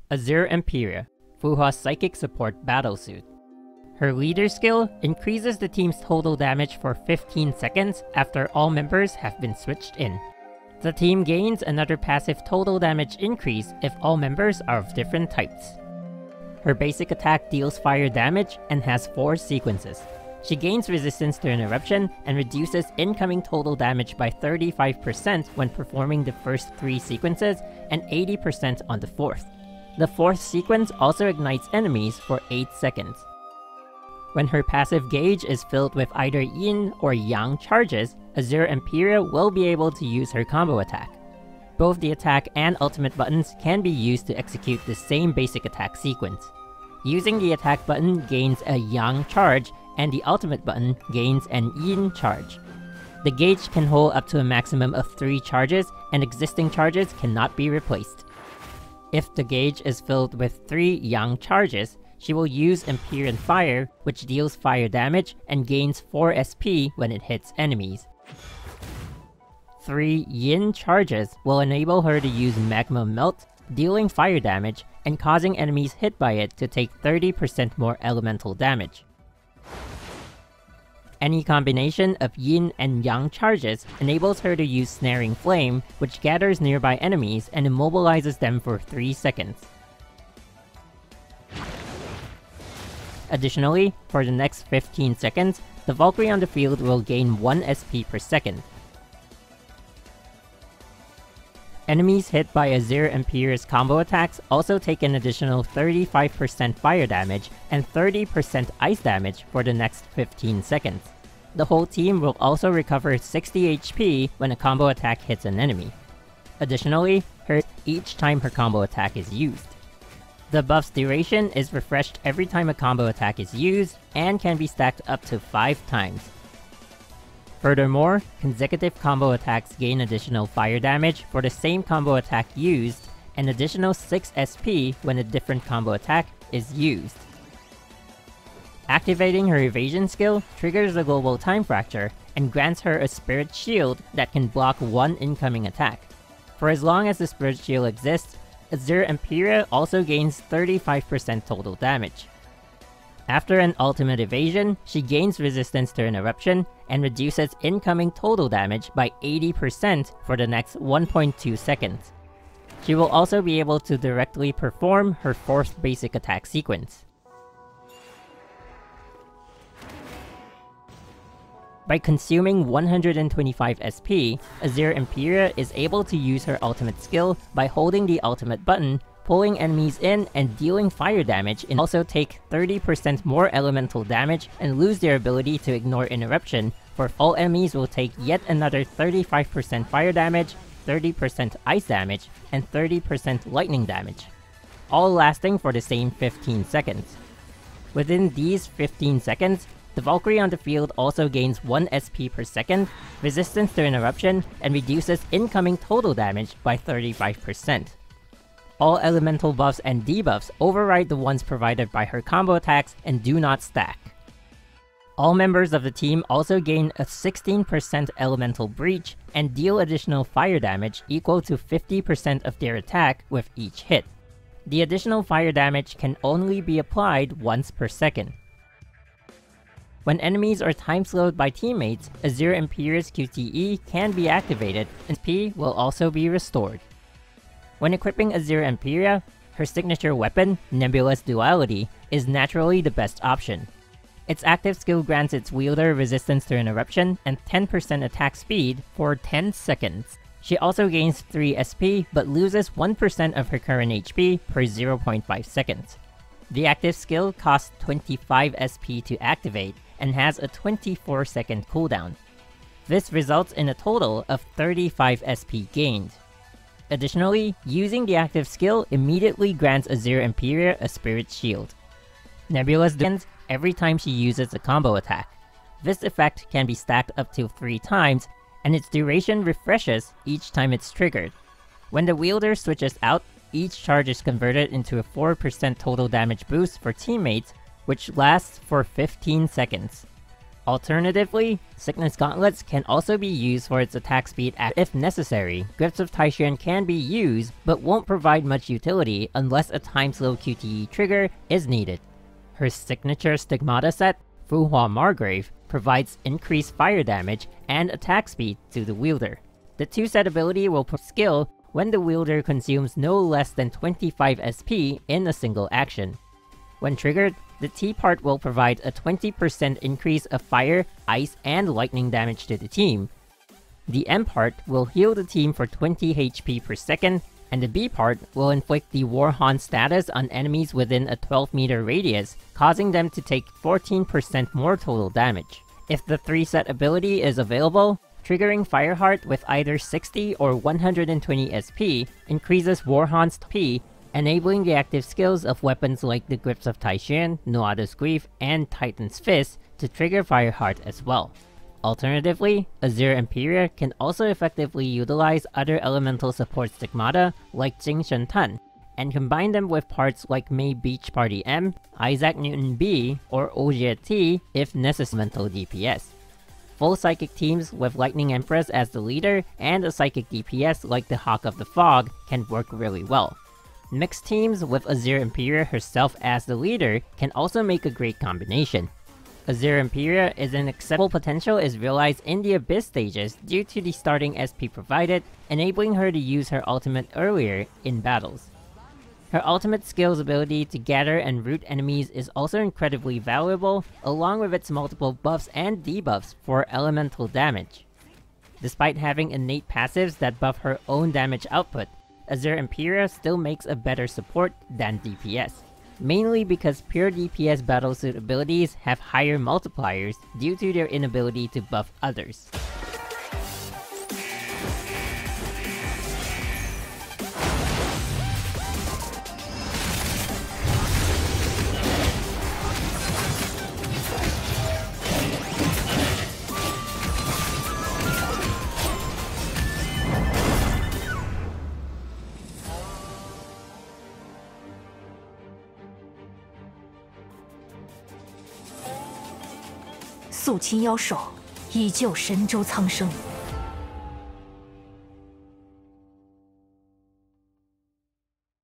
Azure Empyrea, Fuha's Psychic Support Battlesuit. Her leader skill increases the team's total damage for 15 seconds after all members have been switched in. The team gains another passive total damage increase if all members are of different types. Her basic attack deals fire damage and has 4 sequences. She gains resistance to interruption and reduces incoming total damage by 35% when performing the first 3 sequences and 80% on the 4th. The 4th sequence also ignites enemies for 8 seconds. When her passive gauge is filled with either Yin or Yang charges, Azure Empyrea will be able to use her combo attack. Both the attack and ultimate buttons can be used to execute the same basic attack sequence. Using the attack button gains a Yang charge, and the ultimate button gains an Yin charge. The gauge can hold up to a maximum of 3 charges, and existing charges cannot be replaced. If the gauge is filled with 3 Yang charges, she will use Empyrean Fire, which deals fire damage and gains 4 SP when it hits enemies. 3 Yin charges will enable her to use Magma Melt, dealing fire damage and causing enemies hit by it to take 30% more elemental damage. Any combination of Yin and Yang charges enables her to use Snaring Flame, which gathers nearby enemies and immobilizes them for 3 seconds. Additionally, for the next 15 seconds, the Valkyrie on the field will gain 1 SP per second. Enemies hit by Azure Empyrea's combo attacks also take an additional 35% fire damage and 30% ice damage for the next 15 seconds. The whole team will also recover 60 HP when a combo attack hits an enemy. Additionally, hurt each time her combo attack is used. The buff's duration is refreshed every time a combo attack is used, and can be stacked up to 5 times. Furthermore, consecutive combo attacks gain additional fire damage for the same combo attack used, and additional 6 SP when a different combo attack is used. Activating her evasion skill triggers the Global Time Fracture, and grants her a Spirit Shield that can block 1 incoming attack. For as long as the Spirit Shield exists, Azure Empyrea also gains 35% total damage. After an ultimate evasion, she gains resistance to interruption, and reduces incoming total damage by 80% for the next 1.2 seconds. She will also be able to directly perform her 4th basic attack sequence. By consuming 125 SP, Azure Empyrea is able to use her ultimate skill by holding the ultimate button, pulling enemies in and dealing fire damage, and also take 30% more elemental damage and lose their ability to ignore interruption, for all enemies will take yet another 35% fire damage, 30% ice damage, and 30% lightning damage, all lasting for the same 15 seconds. Within these 15 seconds, the Valkyrie on the field also gains 1 SP per second, resistance to interruption, and reduces incoming total damage by 35%. All elemental buffs and debuffs override the ones provided by her combo attacks and do not stack. All members of the team also gain a 16% elemental breach and deal additional fire damage equal to 50% of their attack with each hit. The additional fire damage can only be applied once per second. When enemies are time-slowed by teammates, Azure Empyrea's QTE can be activated, and SP will also be restored. When equipping Azure Empyrea, her signature weapon, Nebula's Duality, is naturally the best option. Its active skill grants its wielder resistance to interruption and 10% attack speed for 10 seconds. She also gains 3 SP, but loses 1% of her current HP per 0.5 seconds. The active skill costs 25 SP to activate, and has a 24-second cooldown. This results in a total of 35 SP gained. Additionally, using the active skill immediately grants Azure Empyrea a Spirit Shield. Nebula's defense every time she uses a combo attack. This effect can be stacked up to 3 times, and its duration refreshes each time it's triggered. When the wielder switches out, each charge is converted into a 4% total damage boost for teammates, which lasts for 15 seconds. Alternatively, Sickness Gauntlets can also be used for its attack speed if necessary. Grips of Taishan can be used, but won't provide much utility unless a time-slow QTE trigger is needed. Her signature Stigmata set, Fuhua Margrave, provides increased fire damage and attack speed to the wielder. The 2-set ability will put skill when the wielder consumes no less than 25 SP in a single action. When triggered, the T part will provide a 20% increase of fire, ice, and lightning damage to the team. The M part will heal the team for 20 HP per second, and the B part will inflict the Warhorn status on enemies within a 12-meter radius, causing them to take 14% more total damage. If the 3-set ability is available, triggering Fireheart with either 60 or 120 SP increases Warhorn's P, enabling the active skills of weapons like the Grips of Taishan, Nuada's Grief, and Titan's Fist to trigger Fireheart as well. Alternatively, Azure Imperia can also effectively utilize other elemental support Stigmata like Jing Shen Tan, and combine them with parts like Mei Beach Party M, Isaac Newton B, or Ojie T if necessary mental DPS. Full Psychic teams with Lightning Empress as the leader and a Psychic DPS like the Hawk of the Fog can work really well. Mixed teams with Azure Imperia herself as the leader can also make a great combination. Azure Imperia is an acceptable potential is realized in the Abyss stages due to the starting SP provided, enabling her to use her ultimate earlier in battles. Her ultimate skill's ability to gather and root enemies is also incredibly valuable, along with its multiple buffs and debuffs for elemental damage. Despite having innate passives that buff her own damage output, Azure Imperia still makes a better support than DPS, mainly because pure DPS battlesuit abilities have higher multipliers due to their inability to buff others.肃清妖兽，以救神州苍生。